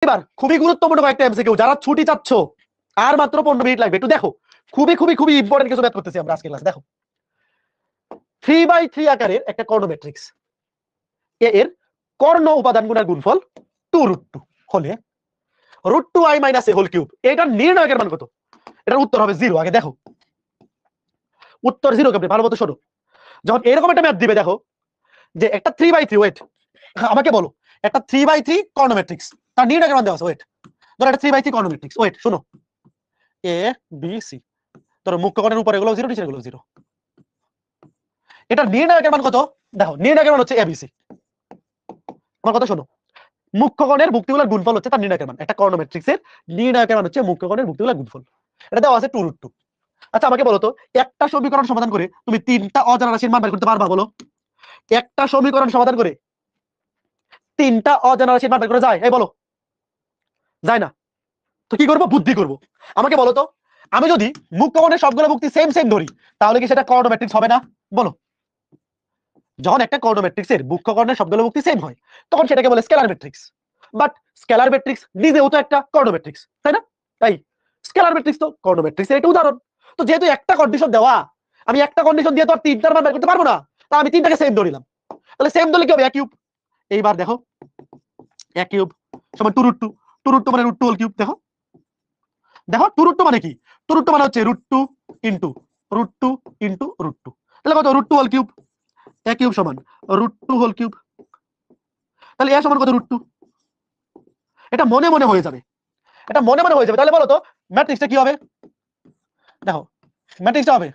এবার খুবই গুরুত্বপূর্ণ কয়েকটা এমসিকিউ, যারা ছুটি চাচ্ছ আর মাত্র 15 মিনিট লাগবে, একটু দেখো। খুবই খুবই খুবই ইম্পর্টেন্ট কিছু ম্যাথ করতেছি আমরা আজকে ক্লাসে। দেখো 3/3 আকারের একটা কর্ণ ম্যাট্রিক্স এর কর্ণ উপাদান গুণের গুণফল 2√2 হলে √2i - a হোল কিউব, এটা নির্ণায়কের মান কত? এটার উত্তর হবে 0। আগে দেখো উত্তর 0 কেমনে, ভালো মতো শোনো। যখন এরকম একটা ম্যাথ দিবে, দেখো যে একটা 3/3, ওয়েট আমাকে বলো একটা 3/3 কর্ণ ম্যাট্রিক্স, তার নির্ণায়কের মান দেওয়া আছে। ওয়েট ধরো একটা 3/3 কর্ণ ম্যাট্রিক্স, ওয়েট শোনো, এ বি সি, ধরো মুখ্য কোণের উপরে এগুলো 0, নিচে এগুলো 0, এটা নির্ণায়কের মান কত? দেখো নির্ণায়কের মান হচ্ছে এবিসি। আমার কথা শোনো, মুখ্য কোণের ভুক্তিগুলোর গুণফল হচ্ছে তার নির্ণায়কের মান। একটা কর্ণ ম্যাট্রিক্সের নির্ণায়কের মান হচ্ছে মুখ্য কোণের ভুক্তিগুলোর গুণফল, এটা দেওয়া আছে 2√2। আচ্ছা আমাকে বলো তো, একটা সমীকরণ সমাধান করে তুমি তিনটা অজানা রাশির মান বের করতে পারবা? বলো, একটা সমীকরণ সমাধান করে তিনটা অজানা রাশির মান বের করা যায়? এই বলো, যায় না। তো কি করবো? বুদ্ধি করবো। আমাকে বলো তো, আমি যদি মুখ্য কোণের সবগুলো ভুক্তি সেম সেম ধরি, তাহলে কি সেটা কর্ণ ম্যাট্রিক্স হবে না? বলো, যখন একটা কর্ণ ম্যাট্রিক্সের মুখ্য কোণের সবগুলো ভুক্তি সেম হয়, তখন সেটাকে বলে scalar matrix. But scalar matrix নিজেও তো একটা কর্ণ ম্যাট্রিক্স, তাই না? তাই স্কেলার ম্যাট্রিক্স তো কর্ণ ম্যাট্রিক্সের একটা উদাহরণ। তো যেহেতু একটা কন্ডিশন দেওয়া, আমি একটা কন্ডিশন দিয়ে তো আর তিনটার মান বের করতে পারবো না, তা আমি তিনটাকে সেম ধরিলাম। তাহলে সেম ধরলে কি হবে? a cube. এইবার দেখো a কিউব সমান 2√2, 2√2 মানে √2 হোল কিউব। দেখো দেখো 2√2 মানে কি? 2√2 মানে হচ্ছে √2 ইনটু √2 ইনটু √2, তাহলে কত? √2 হোল কিউব। a কিউব সমান √2 হোল কিউব, তাহলে a সমান কত? √2। এটা মনে মনে হয়ে যাবে, এটা মনে মনে হয়ে যাবে। তাহলে বলো তো ম্যাট্রিক্সটা কি হবে? দেখো ম্যাট্রিক্সটা হবে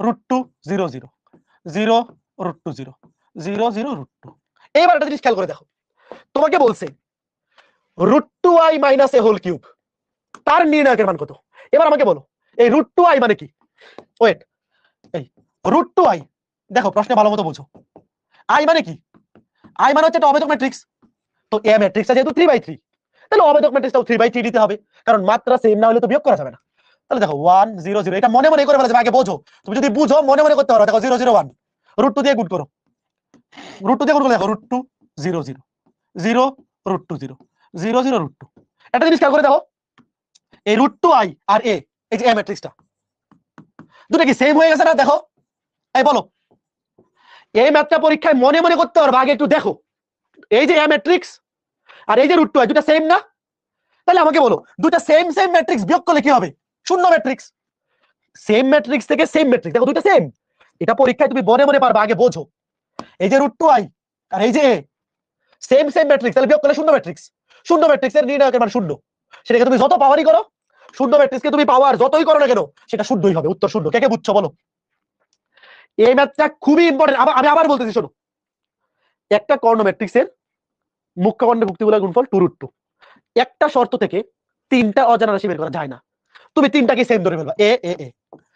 √2 0 0 0 √2 0 0 0 √2। এইবার একটা জিনিস খেয়াল করে দেখো, তোমাকে বলছে √2i - a হোল কিউব, তার নির্ণায়কের মান কত? এবার আমাকে বলো এই √2i মানে কি? ওয়েট, এই √2i, দেখো প্রশ্নে ভালো মতো বুঝো। i মানে কি? i মানে হচ্ছে একটা অবেদক ম্যাট্রিক্স। তো এ ম্যাট্রিক্সটা যেহেতু 3/3, তাহলে অবেদক ম্যাট্রিক্সটাও 3/3 দিতে হবে, কারণ মাত্রা সেম না হলে তো বিয়োগ করা যাবে না। তাহলে দেখো 1 0 0, এটা মনে মনে করে ফেলা যাবে, আগে বোঝো। তুমি যদি বুঝো মনে মনে করতে পারো। দেখো 0 0 1, √2 দিয়ে গুণ করো, √2 দিয়ে গুণ করলে দেখো √2 0 0 0 √2 0 0 0 √2। একটা জিনিস খেয়াল করে দেখো, এই √2i আর a, এই যে a ম্যাট্রিক্সটা, দুটো কি সেম হয়ে গেছে না? দেখো, এই বলো, এই ম্যাথটা পরীক্ষায় মনে মনে করতে পারবে, আগে একটু দেখো। এই যে a ম্যাট্রিক্স আর এই যে √2i, দুটো সেম না? তাহলে আমাকে বলো দুটো সেম সেম ম্যাট্রিক্স বিয়োগ করলে কি হবে? শূন্য ম্যাট্রিক্স। সেম ম্যাট্রিক্স থেকে সেম ম্যাট্রিক্স, দেখো দুটো সেম, এটা পরীক্ষায় তুমি মনে মনে পারবে, আগে বোঝো। এই যে √2i আর এই যে a, সেম সেম ম্যাট্রিক্স, তাহলে বিয়োগ করলে শূন্য ম্যাট্রিক্স। শূন্য ম্যাট্রিক্সের নির্ণায়কের মান শূন্য, সেটাকে তুমি যত পাওয়ারই করো, শূন্য ম্যাট্রিক্সকে তুমি পাওয়ার যতই করো না কেন, সেটা শুদ্ধই হবে, উত্তর শূন্য। কে কে বুঝছো বলো? এই ম্যাথটা খুবই ইম্পর্টেন্ট। আমি আবার বলতেছি, শোনো, একটা কর্ণ ম্যাট্রিক্সের মুখ্য কর্ণের ভুক্তিগুলোর গুণফল 2√2, একটা শর্ত থেকে তিনটা অজানা রাশি বের করা যায় না, তুমি তিনটাকে সেম ধরে ফেলবা, এ এ এ,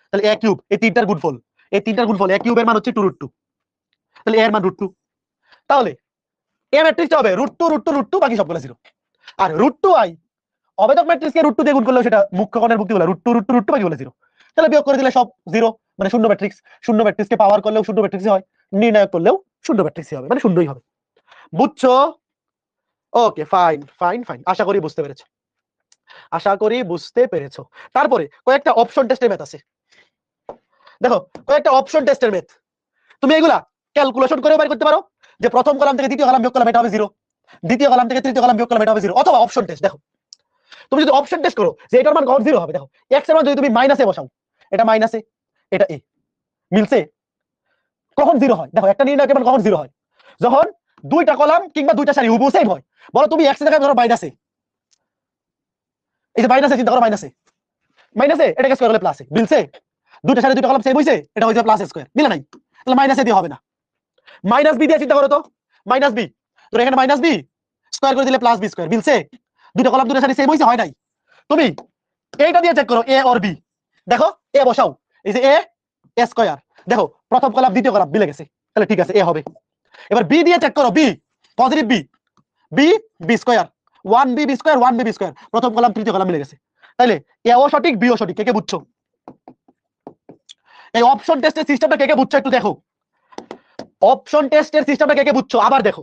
তাহলে a কিউব, এই তিনটার গুণফল, এই তিনটার গুণফল a কিউবের মান হচ্ছে 2√2, তাহলে a এর মান √2। তাহলে a ম্যাট্রিক্সটা হবে √2 √2 √2, বাকি সবগুলো 0। আর √2i অবেদক ম্যাট্রিক্সকে √2 দিয়ে গুণ করলে সেটা মুখ্য কর্ণের ভুক্তিগুলো √2 √2 √2, বাকি হলো 0। তাহলে বিয়োগ করে দিলে সব 0, মানে শূন্য ম্যাট্রিক্স। শূন্য ম্যাট্রিক্সকে পাওয়ার করলেও শূন্য ম্যাট্রিক্সই হয়, নির্ণায়ক করলেও শূন্য ম্যাট্রিক্সই হবে, মানে শূন্যই হবে। বুঝছো? ওকে, ফাইন ফাইন ফাইন, আশা করি বুঝতে পেরেছো, আশা করি বুঝতে পেরেছো। তারপরে কয়েকটা অপশন টেস্টের ম্যাথ আছে। দেখো কয়েকটা অপশন টেস্টের ম্যাথ, তুমি এগুলা ক্যালকুলেশন করে বের করতে পারো, যে প্রথম কলাম থেকে দ্বিতীয় কলাম বিয়োগ করলাম, এটা হবে 0, দ্বিতীয় কলাম থেকে তৃতীয় কলাম বিয়োগ করলাম, এটা হবে 0। অথবা অপশন টেস্ট, দেখো তুমি যদি অপশন টেস্ট করো যে এটার মান কখন 0 হবে, দেখো x এর মান যদি তুমি মাইনাসে বসাও, এটা মাইনাসে, এটা a, মিলছে? কখন 0 হয়? দেখো একটা নির্ণায়কের মান কখন 0 হয়? যখন দুইটা কলাম কিংবা দুইটা সারি হুবহু সেম হয়। বলো তুমি x এর জায়গায় ধরো মাইনাসে, এই যে মাইনাসে চিন্তা করো, মাইনাসে মাইনাসে এটাকে স্কয়ার হলে প্লাসে, মিলছে? দুইটা সারি দুইটা কলাম সেম হইছে, এটা হইছে প্লাস স্কয়ার, মিলে নাই? তাহলে মাইনাসে দিয়ে হবে না। মাইনাস বি দিয়ে চিন্তা করো তো, মাইনাস বি, তো এখানে মাইনাস বি স্কয়ার করে দিলে প্লাস বি স্কয়ার, মিলছে? দুইটা কলাম দুইটা সারি সেম হইছে, হয় নাই? তুমি এইটা দিয়ে চেক করো, এ অর বি, দেখো এ বসাও, এই যে এ স্কয়ার, দেখো প্রথম কলাম দ্বিতীয় কলাম মিলে গেছে, তাহলে ঠিক আছে এ হবে। এবার বি দিয়ে চেক করো, B positive B, B B square, 1b B square 1b B square, প্রথম কলাম তৃতীয় কলাম মিলে গেছে, তাহলে এ ও সঠিক বি ও সঠিক। কে কে বুঝছো? এই অপশন টেস্টের সিস্টেমটা কে কে বুঝছো একটু দেখো, অপশন টেস্টের সিস্টেমটা কে কে বুঝছো আবার দেখো।